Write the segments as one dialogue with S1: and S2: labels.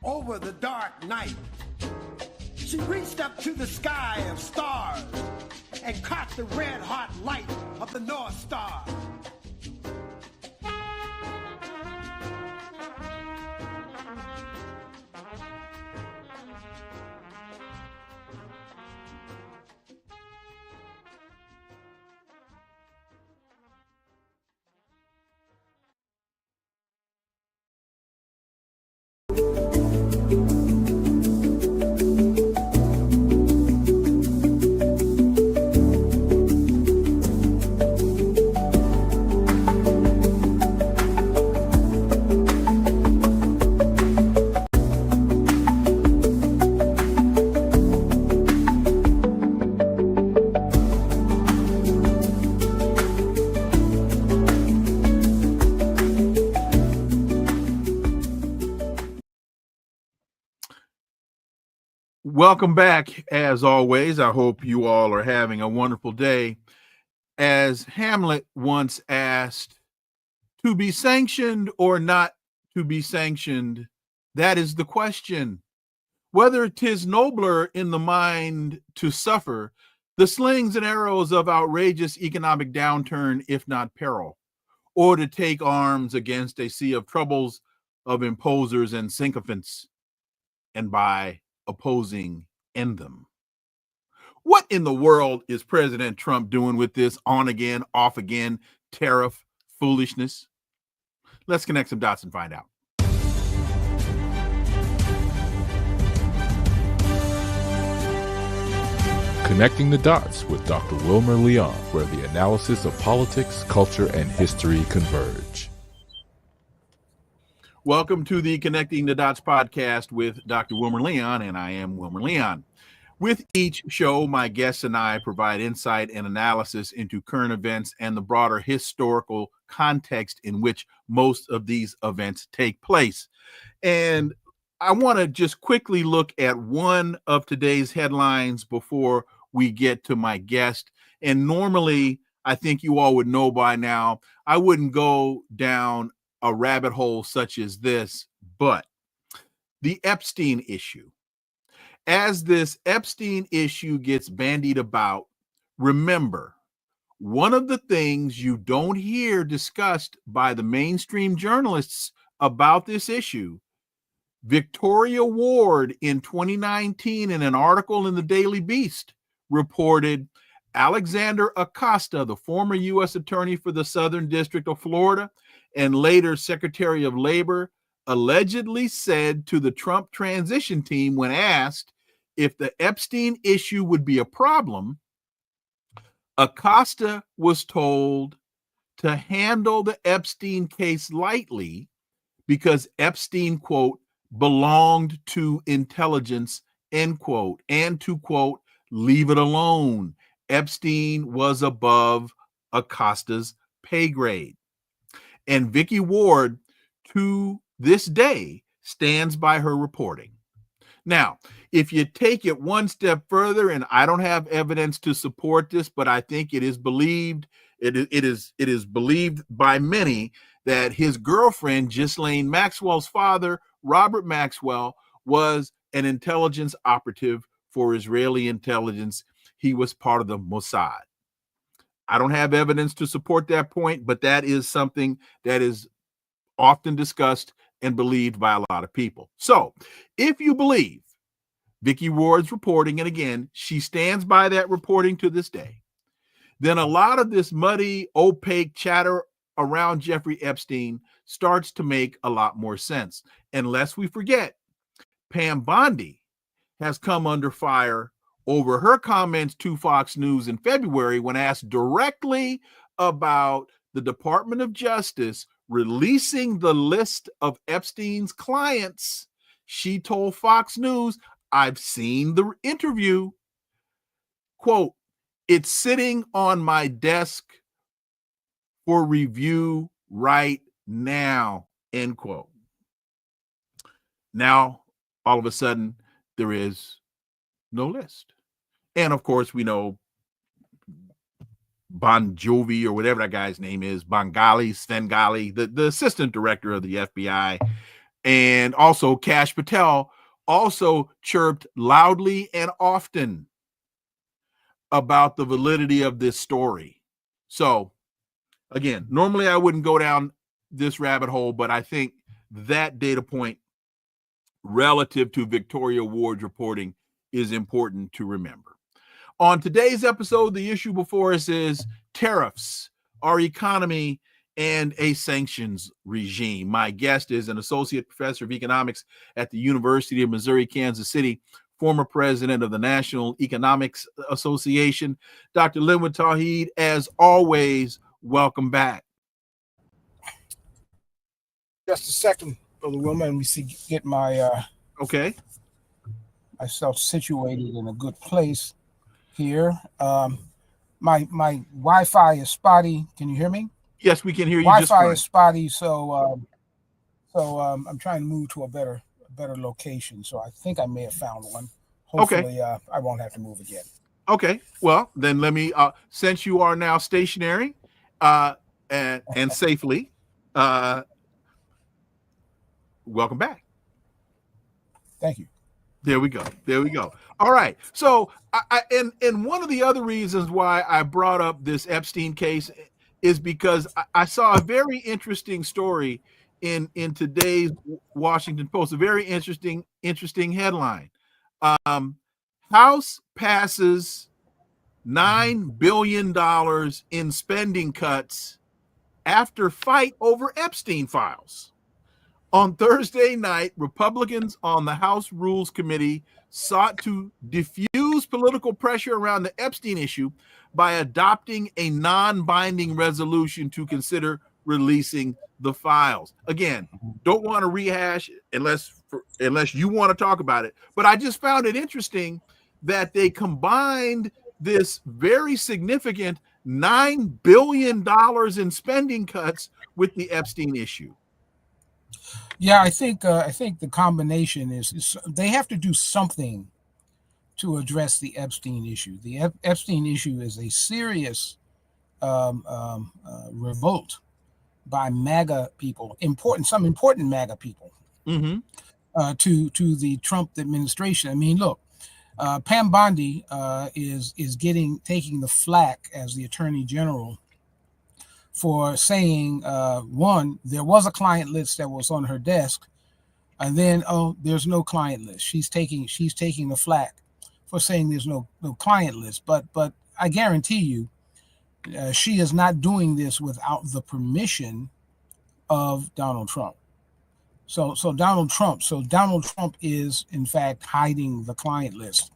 S1: over the dark night. She reached up to the sky of stars and caught the red-hot light of the North Star.
S2: Welcome back. As always, I hope you all are having a wonderful day. As Hamlet once asked, to be sanctioned or not to be sanctioned, that is the question. Whether 'tis nobler in the mind to suffer the slings and arrows of outrageous economic downturn, if not peril, or to take arms against a sea of troubles of imposers and sycophants, and by opposing end them. What in the world is President Trump doing with this on again, off again tariff foolishness? Let's connect some dots and find out.
S3: Connecting the Dots with Dr. Wilmer Leon, where the analysis of politics, culture, and history converge.
S2: Welcome to the Connecting the Dots podcast with Dr. Wilmer Leon, and I am Wilmer Leon. With each show, my guests and I provide insight and analysis into current events and the broader historical context in which most of these events take place. And I want to just quickly look at one of today's headlines before we get to my guest. And normally, I think you all would know by now, I wouldn't go down a rabbit hole such as this, but the Epstein issue. As this Epstein issue gets bandied about, remember, one of the things you don't hear discussed by the mainstream journalists about this issue, Victoria Ward in 2019 in an article in the Daily Beast reported Alexander Acosta, the former U.S. Attorney for the Southern District of Florida and later Secretary of Labor, allegedly said to the Trump transition team when asked if the Epstein issue would be a problem, Acosta was told to handle the Epstein case lightly because Epstein, quote, belonged to intelligence, end quote, and to, quote, leave it alone. Epstein was above Acosta's pay grade. And Vicky Ward, to this day, stands by her reporting. Now, if you take it one step further, and I don't have evidence to support this, but I think it is believed, it is believed by many that his girlfriend, Ghislaine Maxwell's father, Robert Maxwell, was an intelligence operative for Israeli intelligence. He was part of the Mossad. I don't have evidence to support that point, but that is something that is often discussed and believed by a lot of people. So if you believe Vicky Ward's reporting, and again, she stands by that reporting to this day, then a lot of this muddy, opaque chatter around Jeffrey Epstein starts to make a lot more sense. And lest we forget, Pam Bondi has come under fire over her comments to Fox News in February when asked directly about the Department of Justice releasing the list of Epstein's clients. She told Fox News, I've seen the interview. Quote, it's sitting on my desk for review right now, end quote. Now, all of a sudden, there is no list. And of course, we know Bon Jovi, or whatever that guy's name is, Svengali, the assistant director of the FBI, And also Kash Patel also chirped loudly and often about the validity of this story. So again, normally I wouldn't go down this rabbit hole, but I think that data point relative to Victoria Ward's reporting is important to remember. On today's episode, the issue before us is tariffs, our economy, and a sanctions regime. My guest is an associate professor of economics at the University of Missouri, Kansas City, former president of the National Economics Association, Dr. Linwood Tauheed. As always, welcome back.
S4: Just a second, Brother Wilmer, and get my
S2: okay,
S4: myself situated in a good place here. My Wi-Fi is spotty. Can you hear me?
S2: Yes, we can hear you.
S4: Wi-Fi is spotty, so I'm trying to move to a better location. So I think I may have found one. Hopefully, I won't have to move again.
S2: Okay. Well, then let me. Since you are now stationary, and safely, welcome back.
S4: Thank you.
S2: There we go. All right. So, and one of the other reasons why I brought up this Epstein case is because I saw a very interesting story in today's Washington Post. A very interesting headline. House passes $9 billion in spending cuts after fight over Epstein files. On Thursday night, Republicans on the House Rules Committee sought to diffuse political pressure around the Epstein issue by adopting a non-binding resolution to consider releasing the files. Again, don't want to rehash unless you want to talk about it, but I just found it interesting that they combined this very significant $9 billion in spending cuts with the Epstein issue.
S4: Yeah, I think the combination is they have to do something to address the Epstein issue. The Epstein issue is a serious revolt by MAGA people, some important MAGA people, to the Trump administration. I mean, look, Pam Bondi is taking the flack as the Attorney General for saying, one, there was a client list that was on her desk, and then, there's no client list. She's taking the flack for saying there's no client list. But I guarantee you, she is not doing this without the permission of Donald Trump. So Donald Trump is in fact hiding the client list.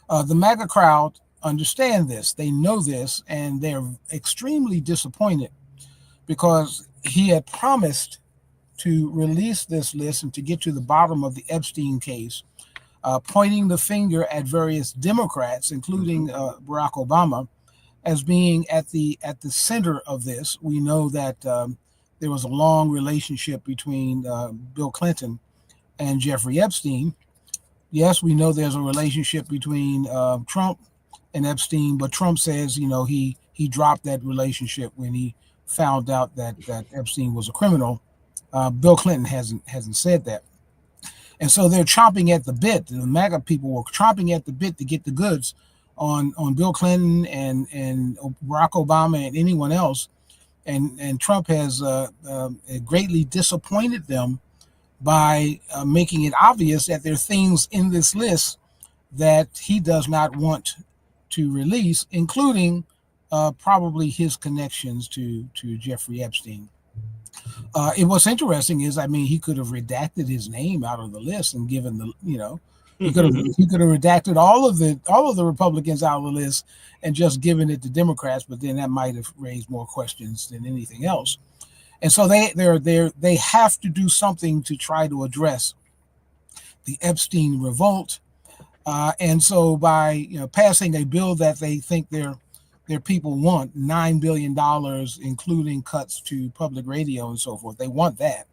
S4: The MAGA crowd understand this. They know this, and they're extremely disappointed because he had promised to release this list and to get to the bottom of the Epstein case, pointing the finger at various Democrats, including Barack Obama, as being at the center of this. We know that there was a long relationship between Bill Clinton and Jeffrey Epstein. Yes, we know there's a relationship between Trump and Epstein, but Trump says, he dropped that relationship when he found out that Epstein was a criminal. Bill Clinton hasn't said that. And so they're chomping at the bit. The MAGA people were chomping at the bit to get the goods on Bill Clinton and Barack Obama and anyone else. And Trump has greatly disappointed them by making it obvious that there are things in this list that he does not want to release, including probably his connections to Jeffrey Epstein. What's interesting is, he could have redacted his name out of the list and given he could have redacted all of the Republicans out of the list and just given it to Democrats, but then that might have raised more questions than anything else. And so they have to do something to try to address the Epstein revolt. And so by passing a bill that they think their people want, $9 billion, including cuts to public radio and so forth, they want that.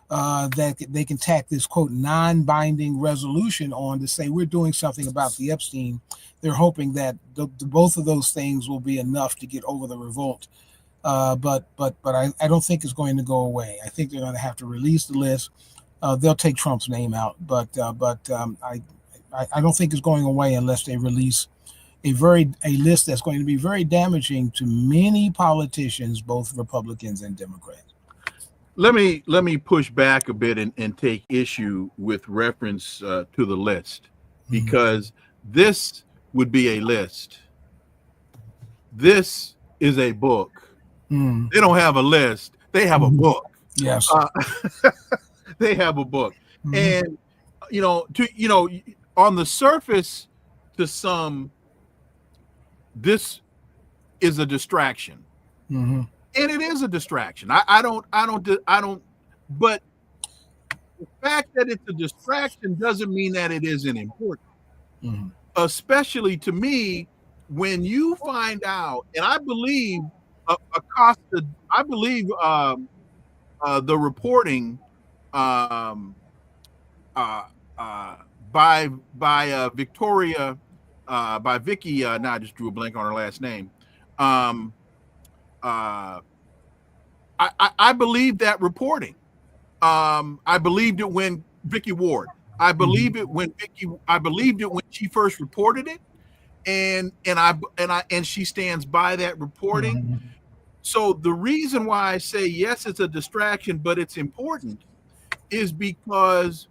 S4: That they can tack this, quote, non-binding resolution on to say we're doing something about the Epstein. They're hoping that both of those things will be enough to get over the revolt but I don't think it's going to go away. I think they're going to have to release the list. They'll take Trump's name out, but I don't think it's going away unless they release a list that's going to be very damaging to many politicians, both Republicans and Democrats.
S2: Let me push back a bit and take issue with reference to the list, because this would be a list. This is a book. They don't have a list. They have a book.
S4: Yes.
S2: They have a book. And, on the surface, to some, this is a distraction. And it is a distraction. I don't, but the fact that it's a distraction doesn't mean that it isn't important. Especially to me, when you find out, and I believe Acosta, I believe the reporting by Victoria, by Vicky, now I just drew a blank on her last name. I believe that reporting. I believed it when Vicky Ward. I believed it when she first reported it, and she stands by that reporting. So the reason why I say yes, it's a distraction, but it's important, is because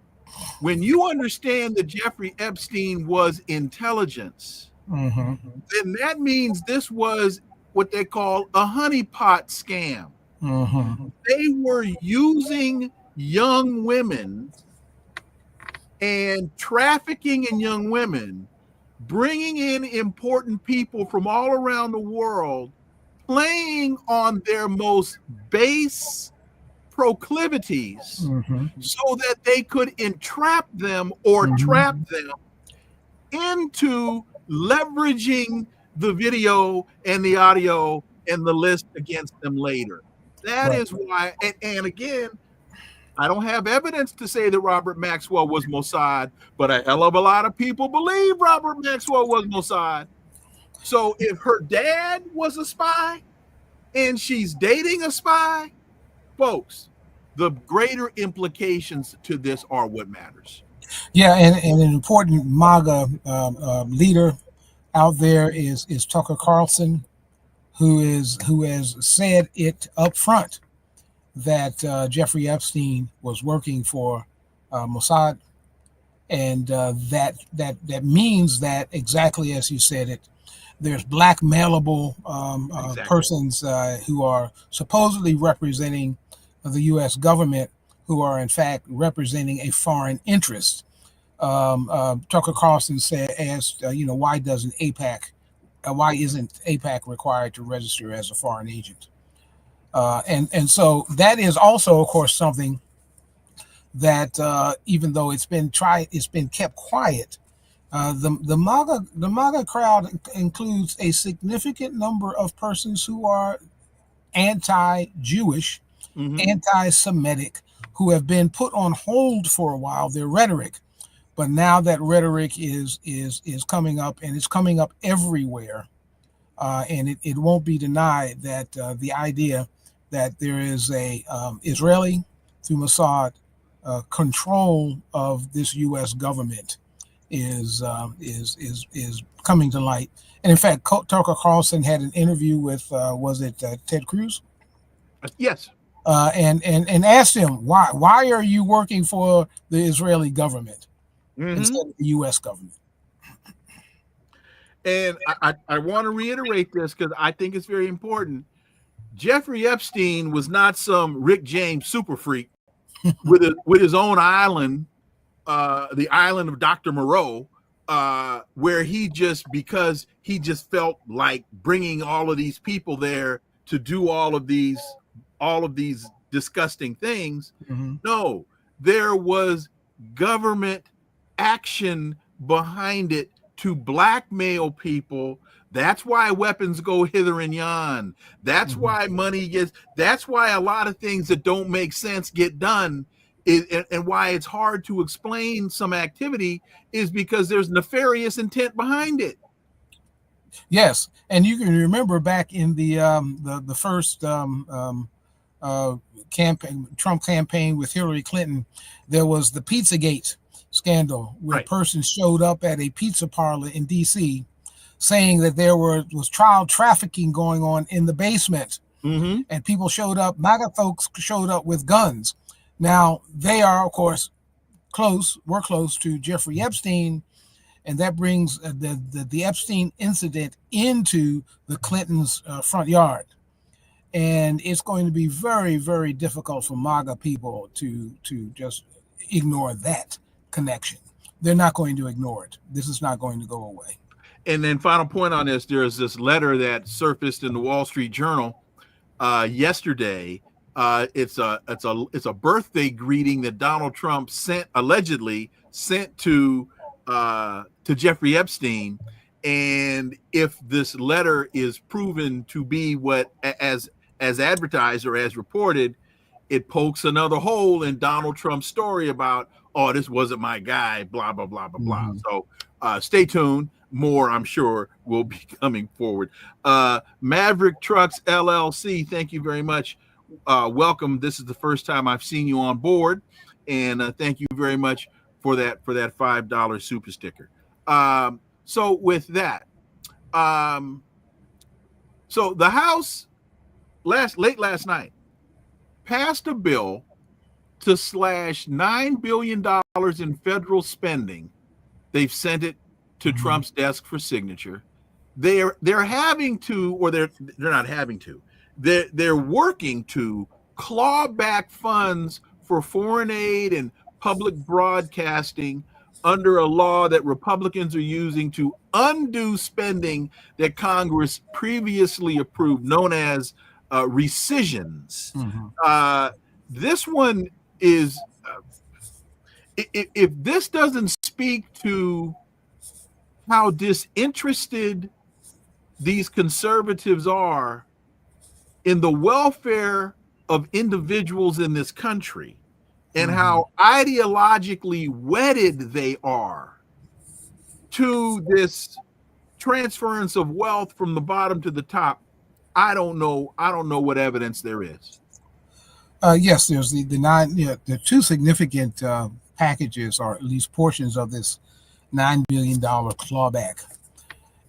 S2: when you understand that Jeffrey Epstein was intelligence, then that means this was what they call a honeypot scam. They were using young women and trafficking in young women, bringing in important people from all around the world, playing on their most base proclivities so that they could entrap them or trap them into leveraging the video and the audio and the list against them later. That is why, and again, I don't have evidence to say that Robert Maxwell was Mossad, but a hell of a lot of people believe Robert Maxwell was Mossad. So if her dad was a spy and she's dating a spy, folks, the greater implications to this are what matters.
S4: Yeah, and an important MAGA leader out there is Tucker Carlson, who has said it up front that Jeffrey Epstein was working for Mossad, and that means that, exactly as you said it, there's blackmailable persons who are supposedly representing the U.S. government, who are in fact representing a foreign interest. Tucker Carlson asked, why isn't AIPAC required to register as a foreign agent? And so that is also, of course, something that even though it's been kept quiet, the MAGA crowd includes a significant number of persons who are anti-Jewish, anti-Semitic, who have been put on hold for a while, their rhetoric. But now that rhetoric is coming up, and it's coming up everywhere. And it won't be denied that the idea that there is a Israeli, through Mossad, control of this U.S. government is coming to light. And in fact, Tucker Carlson had an interview with was it Ted Cruz?
S2: Yes.
S4: And asked him, why are you working for the Israeli government instead of the U.S. government?
S2: And I want to reiterate this because I think it's very important. Jeffrey Epstein was not some Rick James super freak with his own island, the island of Dr. Moreau, where because he just felt like bringing all of these people there to do all of these disgusting things. No, there was government action behind it to blackmail people. That's why weapons go hither and yon. That's why money that's why a lot of things that don't make sense get done, and why it's hard to explain some activity is because there's nefarious intent behind it.
S4: Yes, and you can remember back in the first campaign, Trump campaign with Hillary Clinton, there was the Pizzagate scandal where a person showed up at a pizza parlor in D.C. saying that there was child trafficking going on in the basement, and people showed up. MAGA folks showed up with guns. Now they are, of course, we're close to Jeffrey Epstein, and that brings the Epstein incident into the Clintons' front yard. And it's going to be very, very difficult for MAGA people to just ignore that connection. They're not going to ignore it. This is not going to go away.
S2: And then final point on this, there's this letter that surfaced in the Wall Street Journal yesterday. It's a birthday greeting that Donald Trump allegedly sent to Jeffrey Epstein. And if this letter is proven to be what as advertised or as reported, it pokes another hole in Donald Trump's story about, oh, this wasn't my guy, blah, blah, blah, blah, blah. So stay tuned. More, I'm sure, will be coming forward. Maverick Trucks LLC, thank you very much. Welcome. This is the first time I've seen you on board. And thank you very much for that $5 super sticker. So with that, so the House late last night passed a bill to slash $9 billion in federal spending. They've sent it to Trump's desk for signature. They're having to, or they're not having to. They're working to claw back funds for foreign aid and public broadcasting under a law that Republicans are using to undo spending that Congress previously approved, known as rescissions. This one is, if this doesn't speak to how disinterested these conservatives are in the welfare of individuals in this country, and how ideologically wedded they are to this transference of wealth from the bottom to the top, I don't know what evidence there is.
S4: Yes, there's the two significant packages, or at least portions of this $9 billion clawback,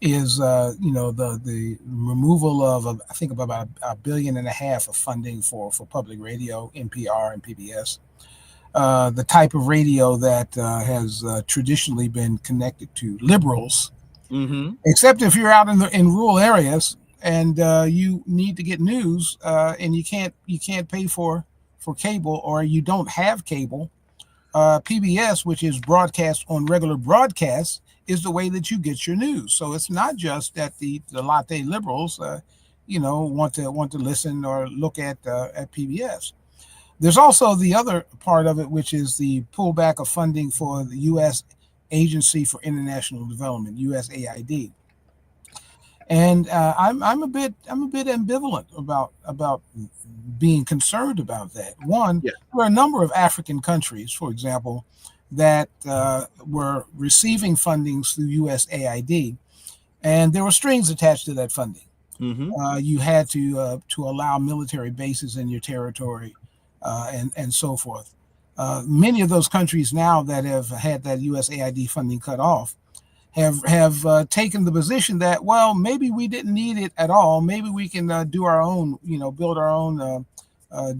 S4: is the removal of I think about $1.5 billion of funding for public radio, NPR and PBS, the type of radio that has traditionally been connected to liberals, except if you're out in rural areas and you need to get news and you can't pay for cable, or you don't have cable. PBS, which is broadcast on regular broadcasts, is the way that you get your news. So it's not just that the latte liberals, want to listen or look at PBS. There's also the other part of it, which is the pullback of funding for the U.S. Agency for International Development, USAID. And I'm a bit ambivalent about being concerned about that. One, there are a number of African countries, for example, that were receiving fundings through USAID, and there were strings attached to that funding. You had to allow military bases in your territory, and so forth. Many of those countries now that have had that USAID funding cut off have taken the position that, well, maybe we didn't need it at all. Maybe we can do our own, build our own,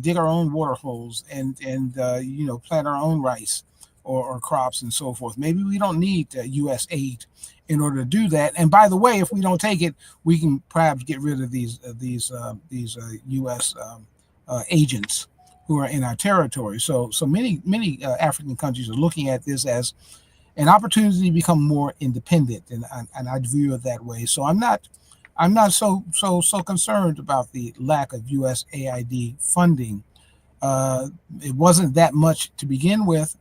S4: dig our own water holes, and plant our own rice or crops and so forth. Maybe we don't need U.S. aid in order to do that. And by the way, if we don't take it, we can perhaps get rid of these U.S. Agents who are in our territory. So many African countries are looking at this as an opportunity to become more independent, and I view it that way. So I'm not so concerned about the lack of USAID funding. It wasn't that much to begin with.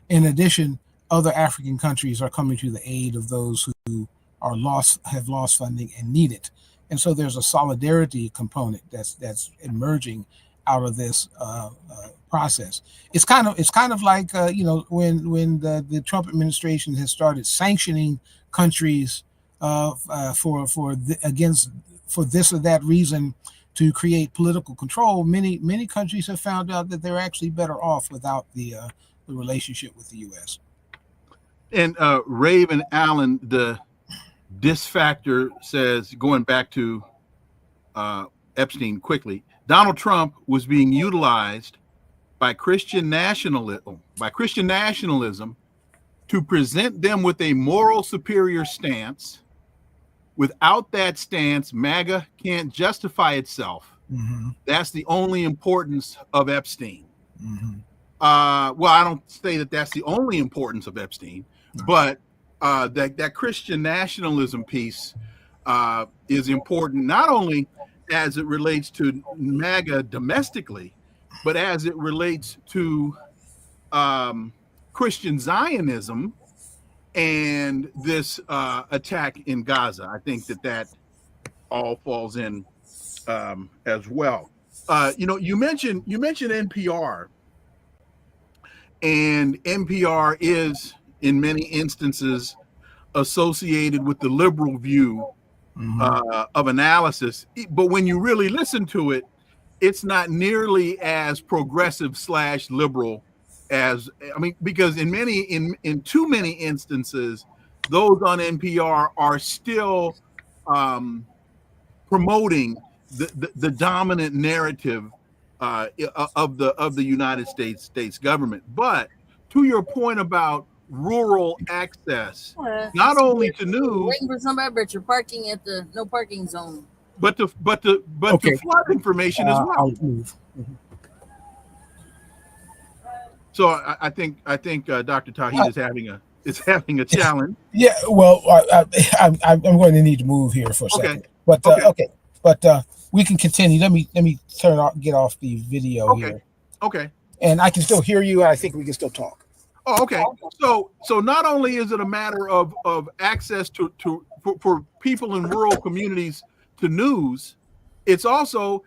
S4: In addition, other African countries are coming to the aid of those who have lost funding and need it, and so there's a solidarity component that's emerging out of this process. It's kind of like when the Trump administration has started sanctioning countries for this or that reason to create political control, many countries have found out that they're actually better off without the relationship with the U.S.
S2: And Raven Allen, the dis factor, says, going back to Epstein quickly, Donald Trump was being utilized by Christian nationalism to present them with a moral superior stance. Without that stance, MAGA can't justify itself.
S4: Mm-hmm.
S2: That's the only importance of Epstein.
S4: Mm-hmm.
S2: Well, I don't say that that's the only importance of Epstein, but that Christian nationalism piece is important, not only as it relates to MAGA domestically, but as it relates to Christian Zionism and this attack in Gaza. I think that all falls in as well. You mentioned NPR, and NPR is in many instances associated with the liberal view of analysis. But when you really listen to it, it's not nearly as progressive / liberal as, because in too many instances, those on NPR are still promoting the dominant narrative of the United States government. But to your point about rural access, not only to news,
S5: waiting for somebody, but you're parking at the no parking zone.
S2: But to flood information as well.
S4: I'll move. Mm-hmm.
S2: So I think Dr. Tauheed is having a challenge.
S4: Yeah, well, I'm going to need to move here for a second. But okay. But we can continue. Let me get off the video here.
S2: Okay.
S4: And I can still hear you, and I think we can still talk.
S2: Oh, okay. So not only is it a matter of access for people in rural communities to news, it's also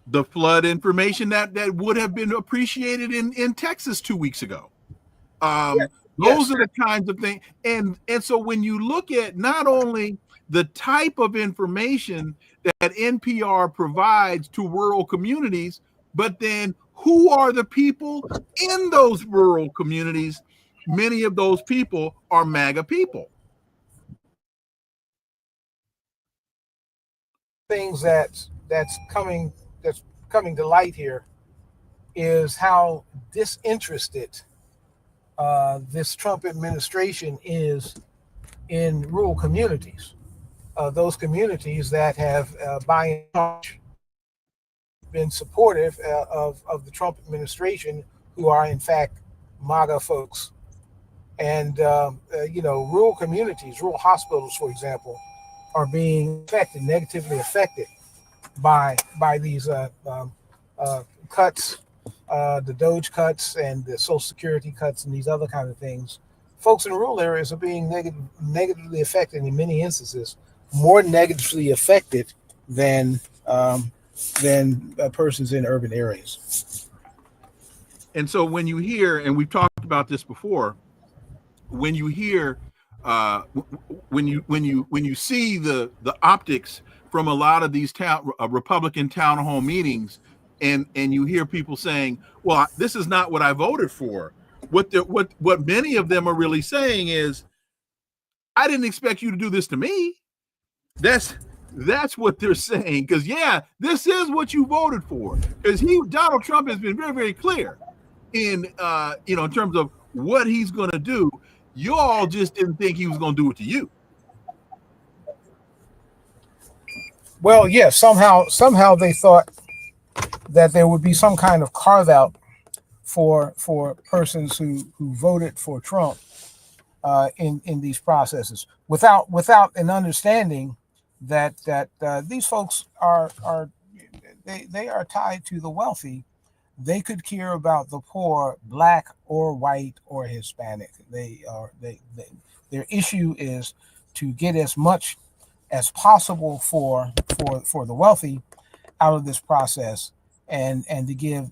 S2: the flood information that would have been appreciated in Texas 2 weeks ago. Those are the kinds of things. And so when you look at not only the type of information that NPR provides to rural communities, but then who are the people in those rural communities? Many of those people are MAGA people.
S4: Things that's coming to light here is how disinterested this Trump administration is in rural communities. Those communities that have by and large been supportive of the Trump administration, who are in fact MAGA folks. And rural communities, rural hospitals, for example, are being negatively affected by these cuts, the Doge cuts and the Social Security cuts and these other kind of things. Folks in rural areas are being negatively affected, in many instances more negatively affected than persons in urban areas.
S2: And so when you hear, and we've talked about this before, when you hear, when you see the optics from a lot of these Republican town hall meetings, and you hear people saying, "Well, this is not what I voted for." What many of them are really saying is, "I didn't expect you to do this to me." That's what they're saying, because this is what you voted for. Because Donald Trump has been very, very clear in in terms of what he's going to do. You all just didn't think he was going to do it to you.
S4: Well, yes, somehow they thought that there would be some kind of carve out for persons who voted for Trump in these processes, without an understanding that these folks are tied to the wealthy. They could care about the poor, black or white or Hispanic. Their issue is to get as much as possible for the wealthy out of this process, and to give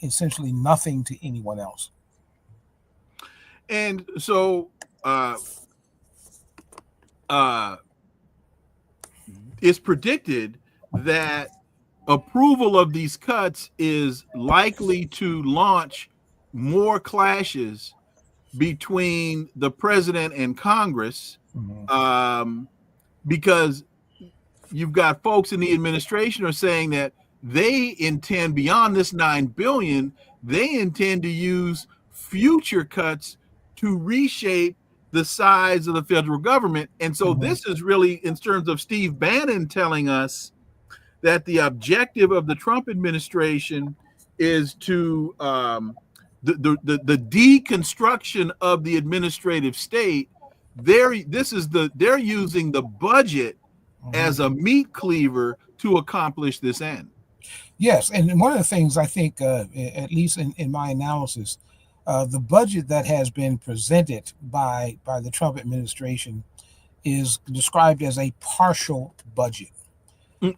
S4: essentially nothing to anyone else.
S2: And so it's predicted that approval of these cuts is likely to launch more clashes between the president and Congress, because you've got folks in the administration are saying that they intend, beyond this $9 billion, they intend to use future cuts to reshape the size of the federal government. And so this is really, in terms of Steve Bannon telling us that the objective of the Trump administration is to the deconstruction of the administrative state. They're using the budget as a meat cleaver to accomplish this end.
S4: Yes, and one of the things I think, at least in my analysis, the budget that has been presented by the Trump administration is described as a partial budget.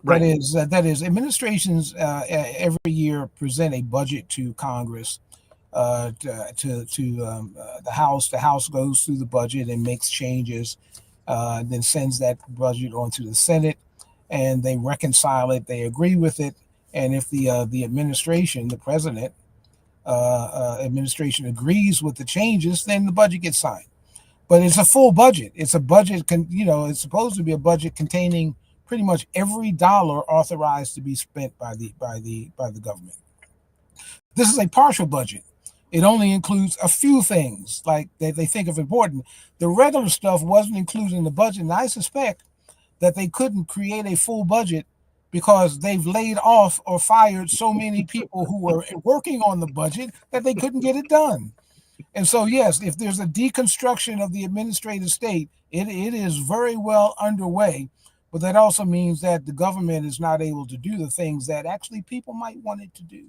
S4: Right. That is, administrations every year present a budget to Congress, to the House. The House goes through the budget and makes changes, then sends that budget on to the Senate, and they reconcile it. They agree with it, and if the administration, the president administration agrees with the changes, then the budget gets signed. But it's a full budget. It's a budget. It's supposed to be a budget containing pretty much every dollar authorized to be spent by the government. This is a partial budget. It only includes a few things like they think of important. The regular stuff wasn't included in the budget, and I suspect that they couldn't create a full budget because they've laid off or fired so many people who were working on the budget that they couldn't get it done. And so, yes, if there's a deconstruction of the administrative state, it is very well underway. But that also means that the government is not able to do the things that actually people might want it to do.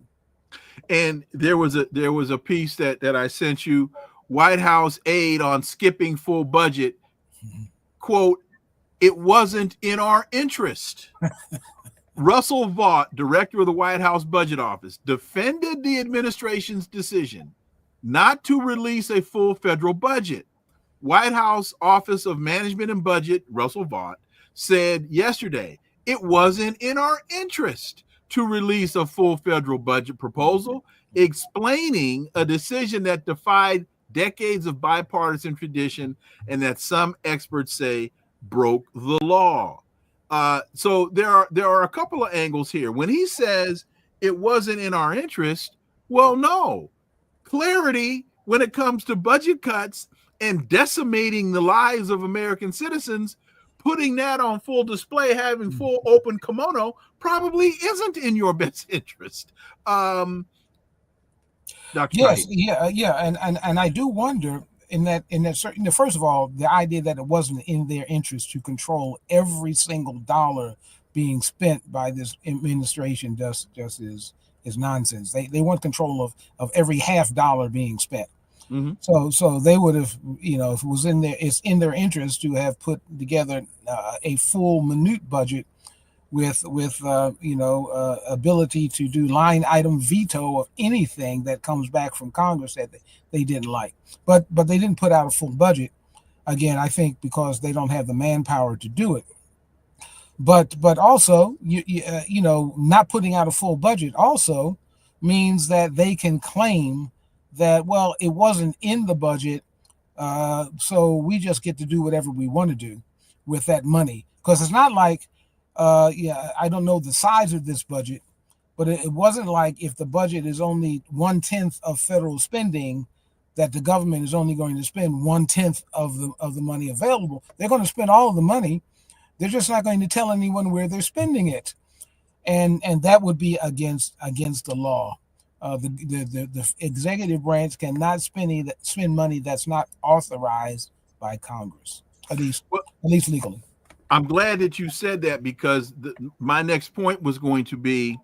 S2: And there was a piece that I sent you, White House aide on skipping full budget, quote, "It wasn't in our interest." Russell Vought, director of the White House Budget Office, defended the administration's decision not to release a full federal budget. White House Office of Management and Budget, Russell Vought, said yesterday, it wasn't in our interest to release a full federal budget proposal, explaining a decision that defied decades of bipartisan tradition and that some experts say broke the law. So there are a couple of angles here. When he says it wasn't in our interest, well, no. Clarity when it comes to budget cuts and decimating the lives of American citizens, putting that on full display, having full open kimono, probably isn't in your best interest. Dr.
S4: Yes, yeah, and I do wonder in that certain. First of all, the idea that it wasn't in their interest to control every single dollar being spent by this administration just is nonsense. They want control of every half dollar being spent. Mm-hmm. So they would have, if it was it's in their interest to have put together a full minute budget with ability to do line item veto of anything that comes back from Congress that they didn't like. But they didn't put out a full budget. Again, I think because they don't have the manpower to do it. But also, not putting out a full budget also means that they can claim that, well, it wasn't in the budget, so we just get to do whatever we want to do with that money. Because it's not like, I don't know the size of this budget, but it wasn't like if the budget is only 1/10 of federal spending, that the government is only going to spend 1/10 of the money available. They're going to spend all of the money. They're just not going to tell anyone where they're spending it, and that would be against the law. The executive branch cannot spend money that's not authorized by Congress, at least legally.
S2: I'm glad that you said that, because my next point was going to be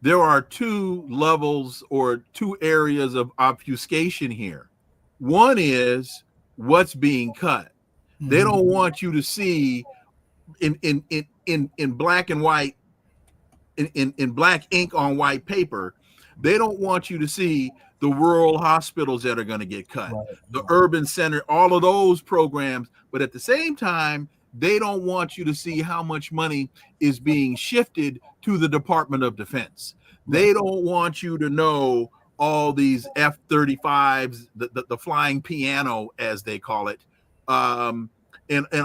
S2: there are two levels or two areas of obfuscation here. One is what's being cut. Mm-hmm. They don't want you to see in black and white, in black ink on white paper. They don't want you to see the rural hospitals that are going to get cut, the urban center, all of those programs. But at the same time, they don't want you to see how much money is being shifted to the Department of Defense. They don't want you to know all these F-35s, the flying piano, as they call it, and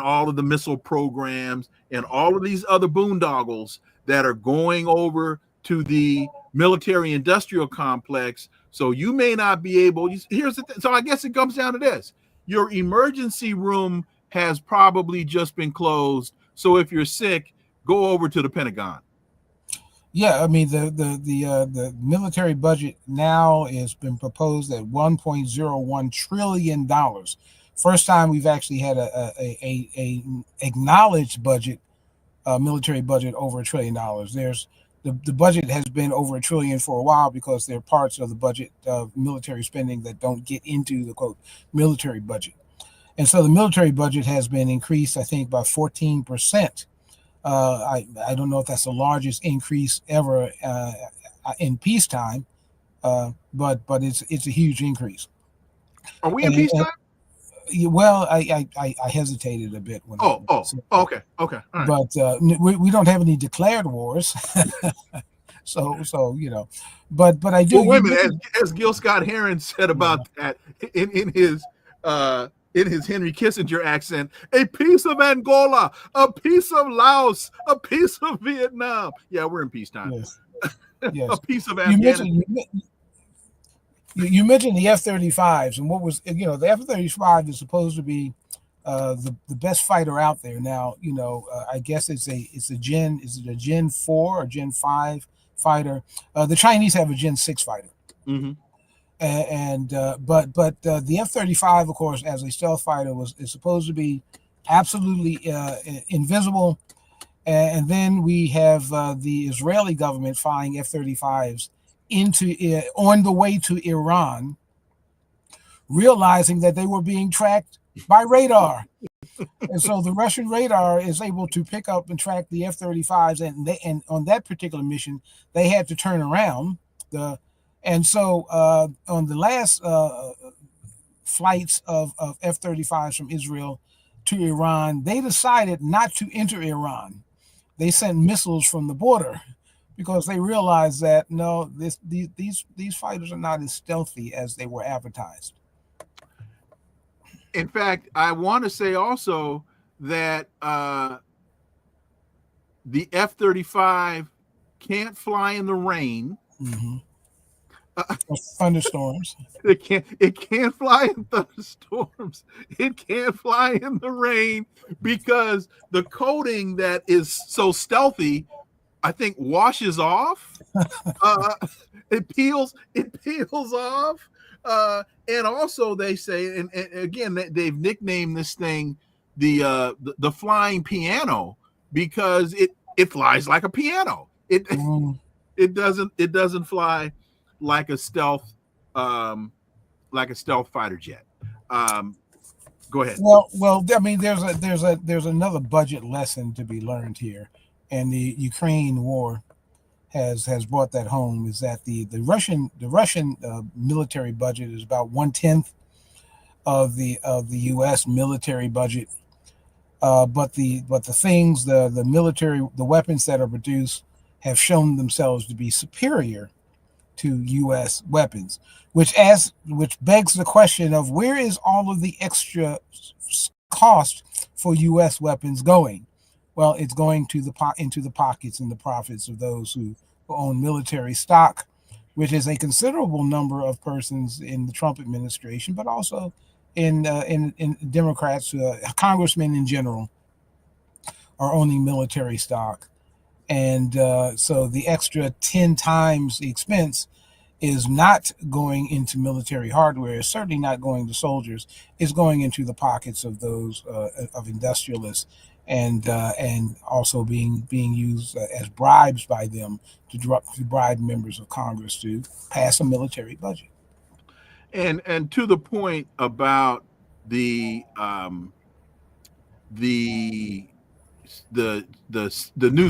S2: all of the missile programs and all of these other boondoggles that are going over to the military industrial complex. So you may not be able, here's the thing. So I guess it comes down to this. Your emergency room has probably just been closed. So if you're sick, go over to the Pentagon.
S4: Yeah, I mean the military budget now has been proposed at $1.01 trillion. First time we've actually had a acknowledged budget, military budget over $1 trillion. There's the budget has been over $1 trillion for a while because there are parts of the budget of military spending that don't get into the quote military budget. And so the military budget has been increased, I think, by 14%. I don't know if that's the largest increase ever in peacetime, but it's a huge incse.
S2: Are we in peacetime?
S4: Well, I hesitated a bit when.
S2: Okay. All right.
S4: But we don't have any declared wars, so you know. But I do.
S2: Well, wait a minute, as Gil Scott Heron said about that in his Henry Kissinger accent, a piece of Angola, a piece of Laos, a piece of Vietnam. Yeah, we're in peacetime.
S4: Yes. Yes.
S2: A piece of Afghanistan.
S4: You mentioned the F-35s, and what was, you know, the F-35 is supposed to be the best fighter out there. Now, you know, I guess is it a Gen 4 or Gen 5 fighter? The Chinese have a Gen 6 fighter.
S2: Mm-hmm.
S4: But the F-35, of course, as a stealth fighter is supposed to be absolutely invisible. And then we have the Israeli government flying F-35s on the way to Iran, realizing that they were being tracked by radar. And so the Russian radar is able to pick up and track the F-35s, and on that particular mission, they had to turn around. And so on the last flights of F-35s from Israel to Iran, they decided not to enter Iran. They sent missiles from the border because they realized that no, these fighters are not as stealthy as they were advertised.
S2: In fact, I want to say also that the F-35 can't fly in the rain.
S4: Mm-hmm. Thunderstorms.
S2: It can't fly in thunderstorms. It can't fly in the rain because the coating that is so stealthy, I think, washes off. It peels off. And also they say, and again, they've nicknamed this thing the flying piano because it flies like a piano. It doesn't fly like a stealth fighter jet. Go ahead.
S4: Well, I mean, there's another budget lesson to be learned here, and the Ukraine war has brought that home. Is that the Russian military budget is about 1/10 of the U.S. military budget, but the things the military the weapons that are produced have shown themselves to be superior to U.S. weapons, which begs the question of where is all of the extra cost for U.S. weapons going? Well, it's going into the pockets and the profits of those who own military stock, which is a considerable number of persons in the Trump administration, but also in Democrats, congressmen in general, are owning military stock. And so the extra 10 times the expense is not going into military hardware, it's certainly not going to soldiers, it's going into the pockets of those of industrialists, and also being used as bribes by them to bribe members of Congress to pass a military budget.
S2: And to the point about the new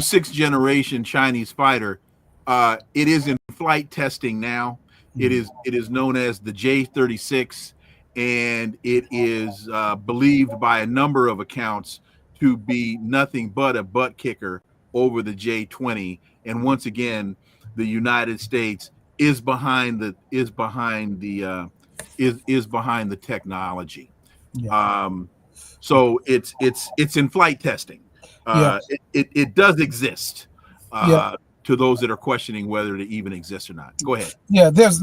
S2: 6th generation Chinese fighter, it is in flight testing now. It is known as the J-36, and it is believed by a number of accounts to be nothing but a butt kicker over the J20. And once again, the United States is behind the technology.
S4: Yeah.
S2: So it's in flight testing.
S4: Yeah.
S2: It does exist.
S4: Yeah.
S2: To those that are questioning whether it even exists or not. Go ahead.
S4: Yeah, there's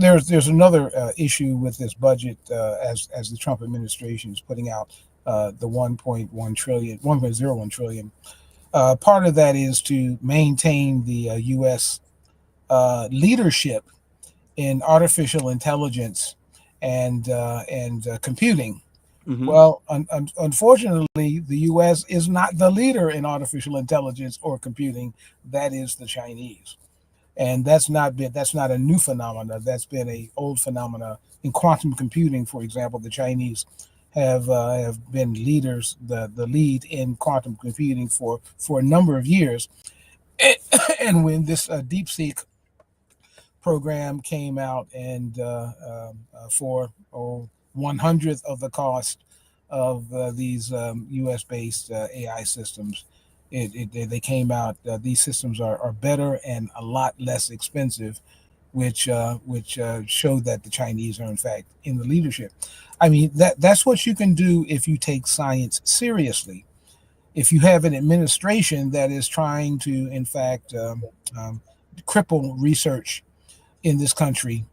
S4: another issue with this budget as the Trump administration is putting out the 1.1 trillion, 1.01 trillion. Part of that is to maintain the U.S. Leadership in artificial intelligence and computing.
S2: Mm-hmm.
S4: Well, unfortunately, the U.S. is not the leader in artificial intelligence or computing. That is the Chinese. And that's not a new phenomena. That's been a old phenomena in quantum computing. For example, the Chinese have been leaders, the lead in quantum computing for a number of years. And when this DeepSeek program came out, and for 1/100th of the cost of these U.S.-based AI systems, they came out. These systems are better and a lot less expensive, which showed that the Chinese are in fact in the leadership. I mean, that's what you can do if you take science seriously. If you have an administration that is trying to, in fact, cripple research in this country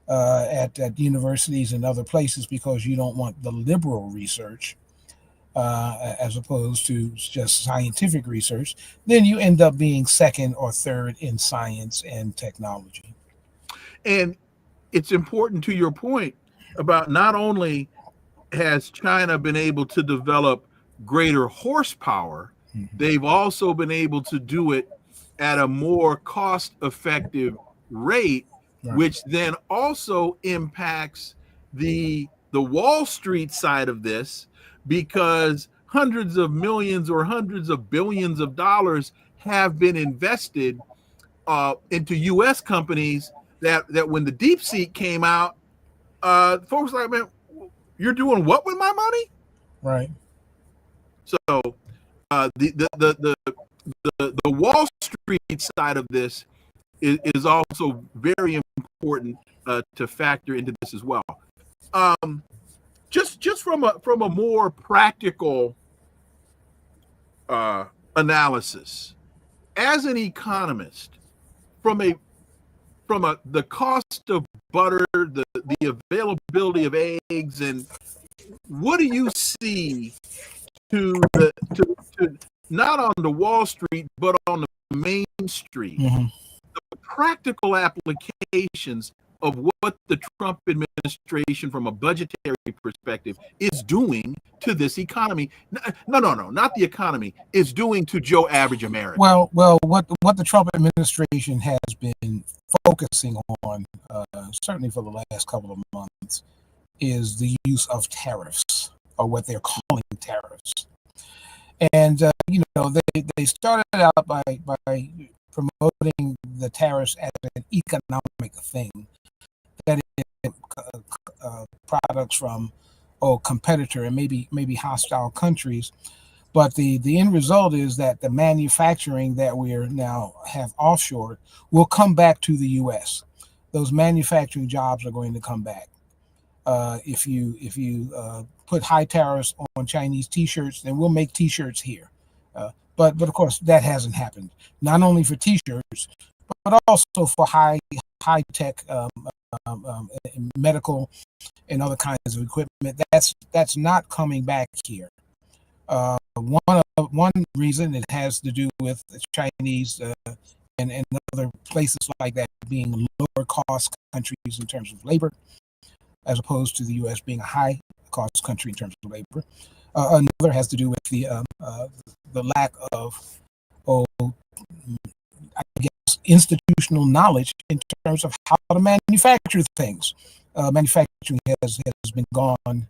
S4: at universities and other places because you don't want the liberal research, as opposed to just scientific research, then you end up being second or third in science and technology.
S2: And it's important to your point about not only has China been able to develop greater horsepower, they've also been able to do it at a more cost-effective rate, right, which then also impacts the Wall Street side of this, because hundreds of millions or hundreds of billions of dollars have been invested into U.S. companies that when the DeepSeek came out, folks were like, man, you're doing what with my money?
S4: Right.
S2: So the Wall Street side of this is also very important to factor into this as well. Just from a more practical analysis, as an economist, from the cost of butter, the availability of eggs, and what do you see to not on the Wall Street but on the Main Street, the practical applications of what the Trump administration, from a budgetary perspective, is doing to this economy? No, not the economy, is doing to Joe average American.
S4: Well, what the Trump administration has been focusing on, certainly for the last couple of months, is the use of tariffs, or what they're calling tariffs. And they started out by promoting the tariffs as an economic thing, that is, products from competitor and maybe hostile countries. But the end result is that the manufacturing that we now have offshore will come back to the U.S. Those manufacturing jobs are going to come back. If you put high tariffs on Chinese T-shirts, then we'll make T-shirts here. But of course that hasn't happened. Not only for T-shirts, but also for high tech medical and other kinds of equipment. That's not coming back here. One reason it has to do with the Chinese and other places like that being lower cost countries in terms of labor, as opposed to the U.S. being a high cost country in terms of labor. Another has to do with the lack of, I guess, institutional knowledge in terms of how to manufacture things. Manufacturing has been gone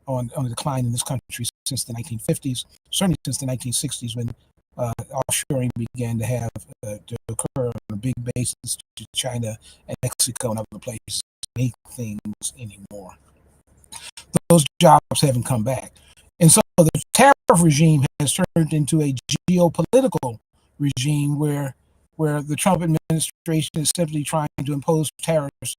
S4: on a decline in this country since the 1950s, certainly since the 1960s, when offshoring began to occur on a big basis to China and Mexico and other places to make things anymore. Those jobs haven't come back. And so the tariff regime has turned into a geopolitical regime where the Trump administration is simply trying to impose tariffs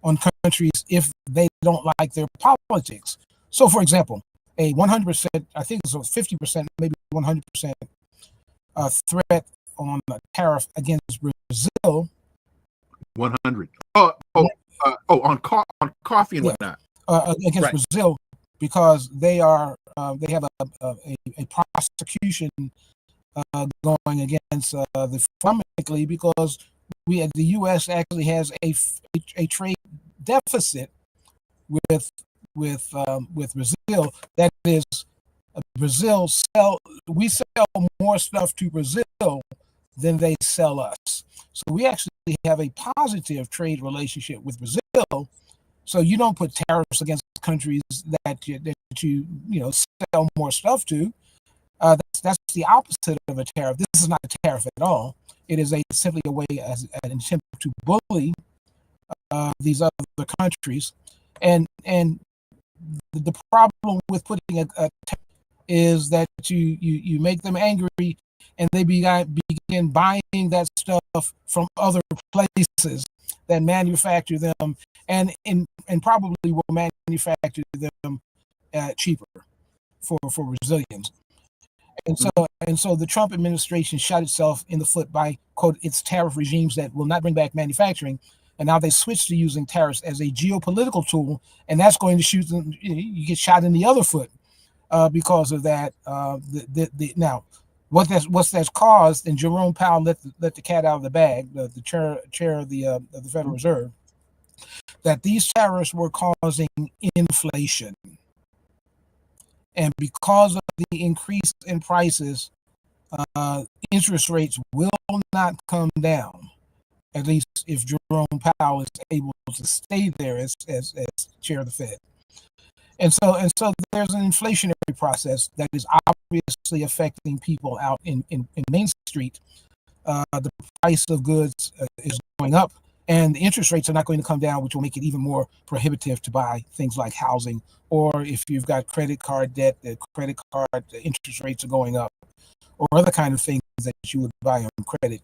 S4: on countries if they don't like their politics. So, for example, a 100%, I think it's a 50%, maybe 100% threat on a tariff against Brazil.
S2: 100. On coffee and whatnot.
S4: Against Brazil, because they have a prosecution going against the economically, because the U.S. actually has a trade deficit with Brazil. That is, we sell more stuff to Brazil than they sell us. So we actually have a positive trade relationship with Brazil. So you don't put tariffs against countries that you sell more stuff to. That's the opposite of a tariff. This is not a tariff at all. It is simply a way as an attempt to bully these other countries. And the problem with putting a tariff is that you make them angry, and they begin buying that stuff from other places that manufacture them, and probably will manufacture them cheaper for Brazilians. And so the Trump administration shot itself in the foot by, quote, its tariff regimes that will not bring back manufacturing. And now they switched to using tariffs as a geopolitical tool, and that's going to shoot them. You get shot in the other foot because of that. Now, what's that's caused, and Jerome Powell let the cat out of the bag, the chair of the Federal Reserve, that these tariffs were causing inflation. And because of the increase in prices, interest rates will not come down, at least if Jerome Powell is able to stay there as chair of the Fed. And so there's an inflationary process that is obviously affecting people out in Main Street. The price of goods is going up, and the interest rates are not going to come down, which will make it even more prohibitive to buy things like housing, or if you've got credit card debt, the credit card interest rates are going up, or other kind of things that you would buy on credit.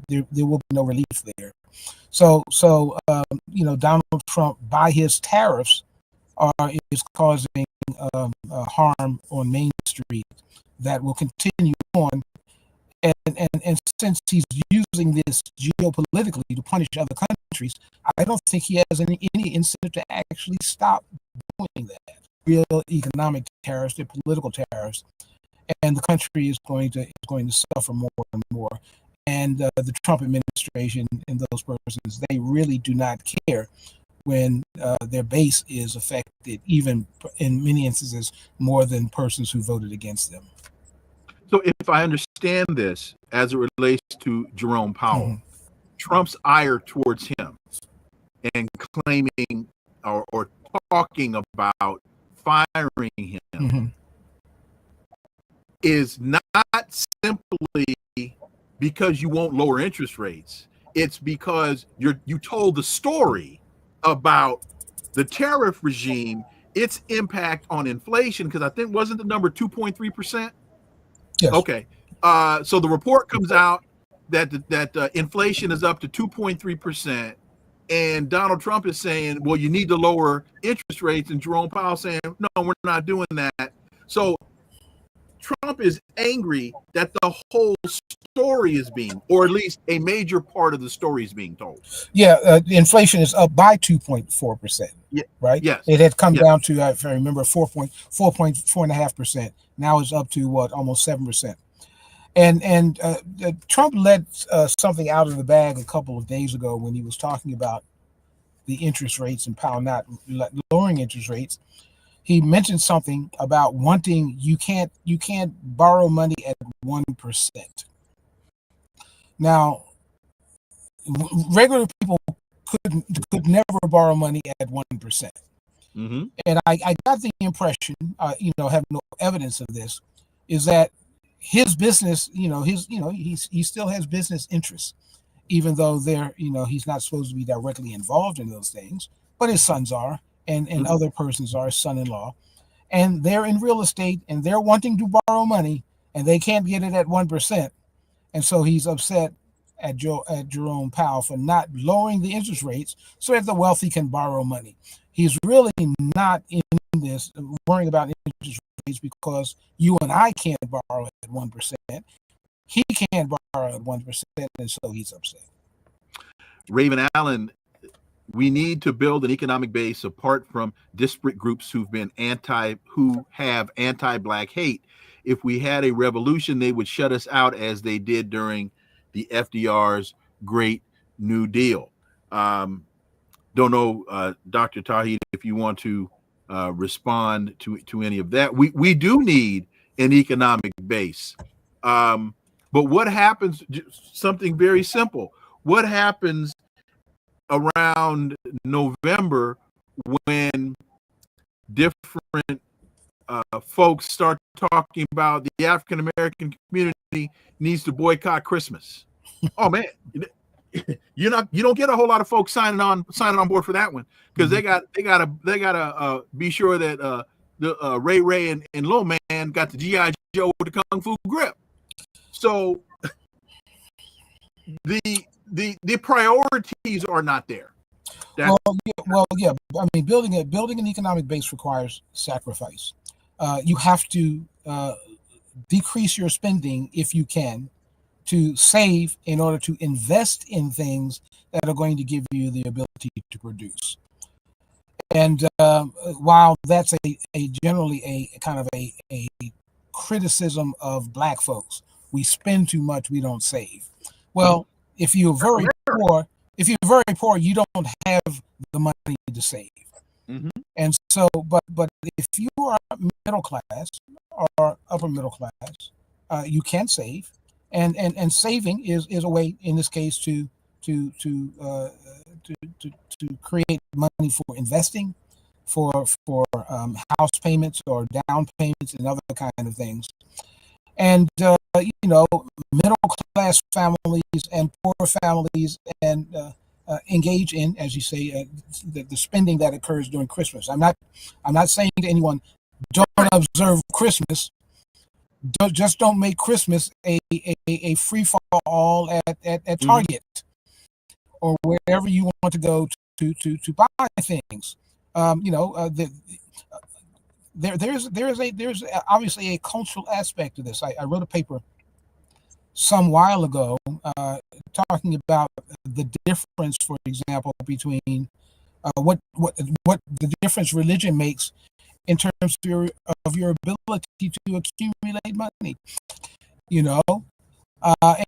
S4: There will be no relief there. So Donald Trump, by his tariffs, is causing harm on Main Street that will continue on. And since he's using this geopolitically to punish other countries, I don't think he has any incentive to actually stop doing that. Real economic tariffs, they're political tariffs, and the country is going to suffer more and more. And the Trump administration and those persons, they really do not care when their base is affected, even in many instances more than persons who voted against them.
S2: So if I understand this as it relates to Jerome Powell, Trump's ire towards him and claiming or talking about firing him is not simply because you won't lower interest rates. It's because you told the story about the tariff regime, its impact on inflation, because I think wasn't the number 2.3%?
S4: Yes.
S2: Okay. So the report comes out that inflation is up to 2.3%, and Donald Trump is saying, well, you need to lower interest rates, and Jerome Powell saying, no, we're not doing that. So Trump is angry that the whole story is being, or at least a major part of the story is being told.
S4: Yeah, inflation is up by 2.4%.
S2: Yeah,
S4: right?
S2: Yes.
S4: It had come down to, if I remember, 4.5%. Now it's up to almost 7%. And Trump let something out of the bag a couple of days ago when he was talking about the interest rates and Powell not lowering interest rates. He mentioned something about wanting you can't borrow money at 1%. Now, regular people could never borrow money at 1%. And I got the impression, have no evidence of this, is that his business, he still has business interests, even though he's not supposed to be directly involved in those things, but his sons are, and other persons are, his son-in-law. and they're in real estate and they're wanting to borrow money and they can't get it at 1%. And so he's upset at Jerome Powell for not lowering the interest rates so that the wealthy can borrow money. He's really not in this worrying about interest rates because you and I can't borrow at 1%. He can't borrow at 1%, and so he's upset.
S2: Raven Allen, we need to build an economic base apart from disparate groups who have anti-Black hate. If we had a revolution, they would shut us out as they did during the FDR's Great New Deal. Don't know, Dr. Tauheed, if you want to respond to any of that. We do need an economic base. But what happens, something very simple, what happens around November when different folks start talking about the African American community needs to boycott Christmas? Oh man, you don't get a whole lot of folks signing on board for that one, because they gotta be sure that the Ray and Lil Man got the G.I. Joe with the Kung Fu grip. So the priorities are not there.
S4: Yeah. I mean, building an economic base requires sacrifice. You have to decrease your spending if you can, to save in order to invest in things that are going to give you the ability to produce. And while that's a generally a kind of a criticism of Black folks, we spend too much, we don't save. Well, if you're very poor, you don't have the money to save.
S2: Mm-hmm.
S4: And so, but if you are middle class or upper middle class, you can save, and saving is a way, in this case, to create money for investing, for house payments or down payments and other kind of things. And middle class families and poor families and engage in, as you say, the spending that occurs during Christmas. I'm not saying to anyone, don't observe Christmas. Just don't make Christmas a free for all at Target or wherever you want to go to buy things. There's obviously a cultural aspect to this. I wrote a paper some while ago talking about the difference, for example, between what the difference religion makes in terms of your ability to accumulate money.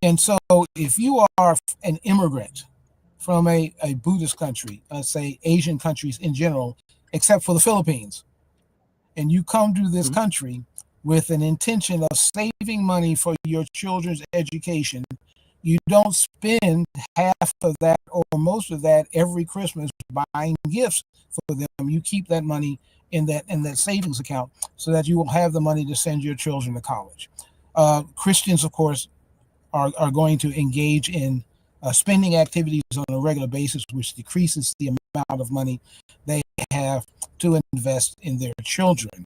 S4: And so if you are an immigrant from a Buddhist country, let's say Asian countries in general, except for the Philippines, and you come to this country with an intention of saving money for your children's education, you don't spend half of that or most of that every Christmas buying gifts for them. You keep that money in that savings account so that you will have the money to send your children to college. Christians, of course, are going to engage in spending activities on a regular basis, which decreases the amount of money they have to invest in their children.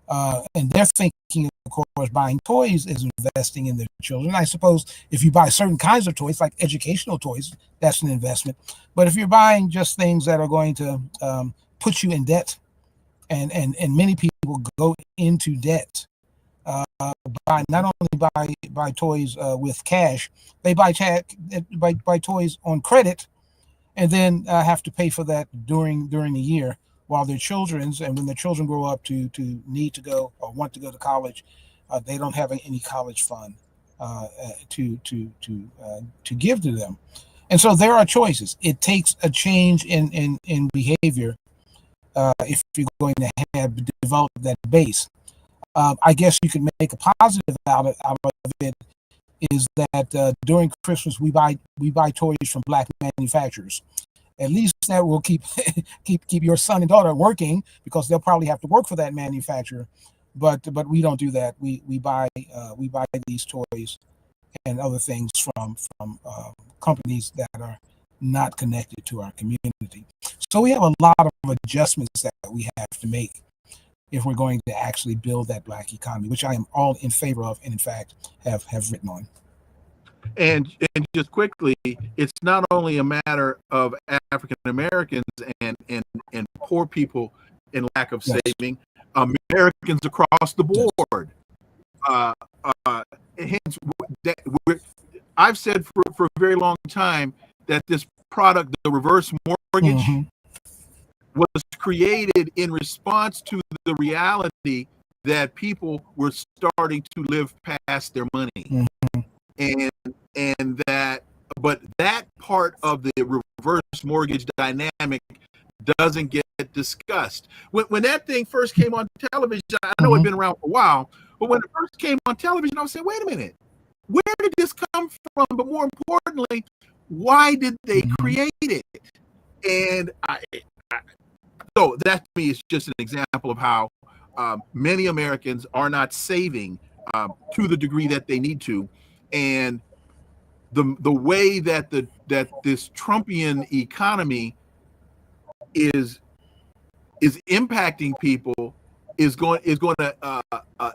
S4: And they're thinking, of course, buying toys is investing in their children. I suppose if you buy certain kinds of toys, like educational toys, that's an investment. But if you're buying just things that are going to put you in debt, and many people go into debt by not only buy toys with cash, they buy toys on credit, and then have to pay for that during the year, while their children's, and when their children grow up to need to go or want to go to college, they don't have any college fund to give to them. And so there are choices. It takes a change in behavior if you're going to develop that base. I guess you could make a positive out of it, is that during Christmas we buy toys from Black manufacturers. At least that will keep your son and daughter working, because they'll probably have to work for that manufacturer. But we don't do that. We buy these toys and other things from companies that are not connected to our community. So we have a lot of adjustments that we have to make if we're going to actually build that Black economy, which I am all in favor of, and in fact have written on.
S2: And just quickly, it's not only a matter of African Americans and poor people in lack of saving, Americans across the board. Hence, I've said for a very long time that this product, the reverse mortgage, was created in response to the reality that people were starting to live past their money. And that, but that part of the reverse mortgage dynamic doesn't get discussed. When that thing first came on television, I know it's been around for a while, but when it first came on television, I was saying, wait a minute, where did this come from? But more importantly, why did they create it? And so that to me is just an example of how many Americans are not saving to the degree that they need to, and the way that this Trumpian economy is impacting people is going to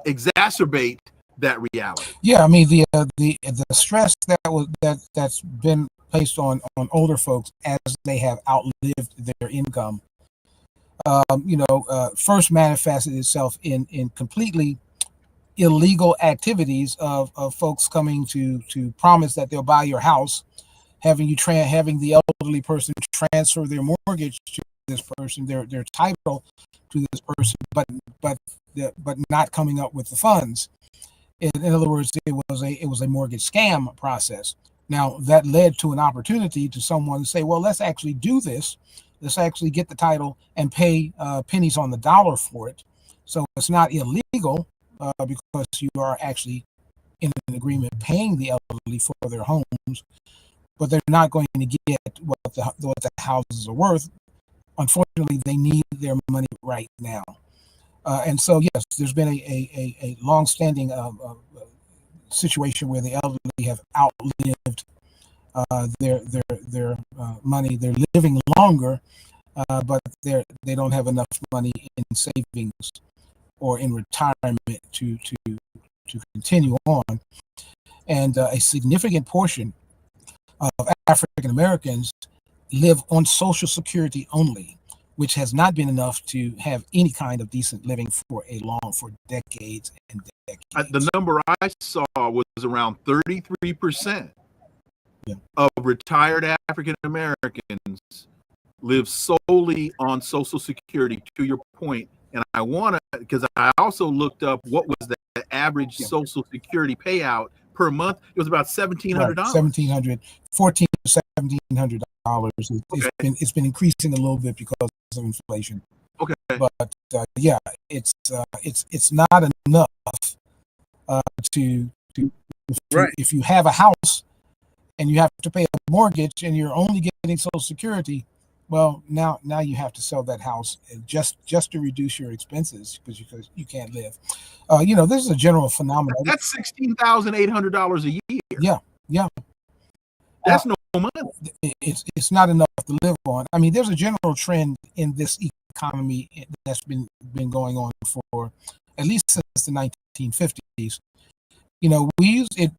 S2: exacerbate that reality.
S4: Yeah, I mean the stress that's been placed on older folks as they have outlived their income, first manifested itself in completely illegal activities of folks coming to promise that they'll buy your house, having the elderly person transfer their mortgage to this person, their title to this person, but not coming up with the funds. In other words, it was a mortgage scam process. Now that led to an opportunity to someone to say, well, let's actually do this. Let's actually get the title and pay pennies on the dollar for it. So it's not illegal because you are actually in an agreement paying the elderly for their homes, but they're not going to get what the houses are worth. Unfortunately, they need their money right now. And so, yes, there's been a long-standing situation where the elderly have outlived their money. They're living longer, but they don't have enough money in savings or in retirement to continue on. And a significant portion of African Americans live on Social Security only, which has not been enough to have any kind of decent living for decades and decades.
S2: The number I saw was around 33% of retired African Americans live solely on Social Security, to your point. And I want to, because I also looked up what was the average Social Security payout per month. It was about $1,700.
S4: $1,700, $1,400 to $1,700. It's been increasing a little bit because of inflation.
S2: Okay,
S4: but it's not enough if you have a house and you have to pay a mortgage and you're only getting Social Security. Well, now you have to sell that house just to reduce your expenses because you can't live. This is a general phenomenon.
S2: That's $16,800 a year.
S4: Yeah.
S2: That's no money.
S4: It's not enough to live on. I mean, there's a general trend in this economy that's been going on for at least since the 1950s.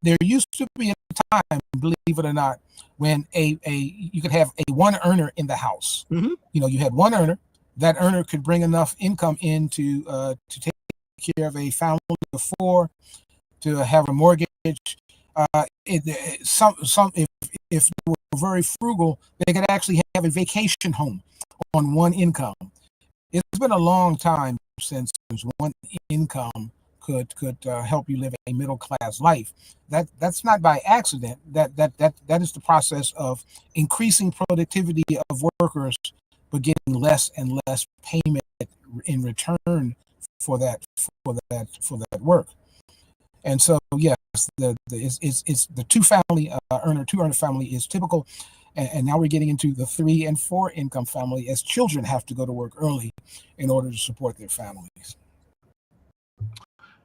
S4: There used to be a time, believe it or not, when you could have a one earner in the house. You had one earner. That earner could bring enough income in to take care of a family of four, to have a mortgage. If they were very frugal, they could actually have a vacation home on one income. It's been a long time since one income could help you live a middle class life. That's not by accident. That is the process of increasing productivity of workers, but getting less and less payment in return for that work. And so, yes, it's the two earner family is typical, and now we're getting into the 3 and 4 income family, as children have to go to work early in order to support their families.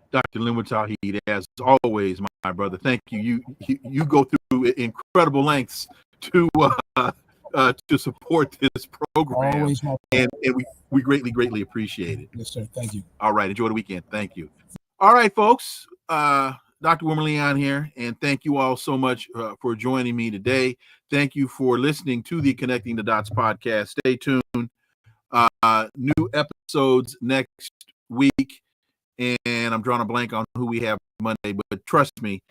S2: Dr. Linwood Tauheed, as always, my brother, thank you. You go through incredible lengths to to support this program.
S4: Always my
S2: and we greatly appreciate it.
S4: Yes, sir. Thank you.
S2: All right. Enjoy the weekend. Thank you. All right, folks. Dr. Wilmer Leon here, and thank you all so much for joining me today. Thank you for listening to the Connecting the Dots podcast. Stay tuned. New episodes next week, and I'm drawing a blank on who we have Monday, but trust me,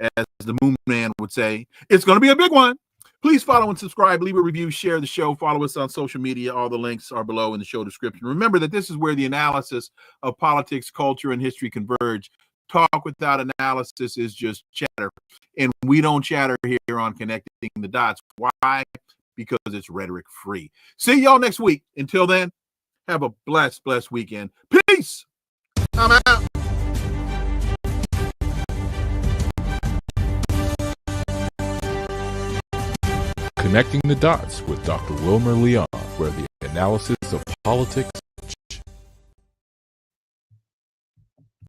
S2: as the Moon Man would say, it's going to be a big one. Please follow and subscribe, leave a review, share the show, follow us on social media. All the links are below in the show description. Remember that this is where the analysis of politics, culture, and history converge. Talk without analysis is just chatter, and we don't chatter here on Connecting the Dots. Why? Because it's rhetoric free. See y'all next week. Until then, have a blessed weekend. Peace. I'm out.
S3: Connecting the Dots with Dr. Wilmer Leon, where the analysis of politics,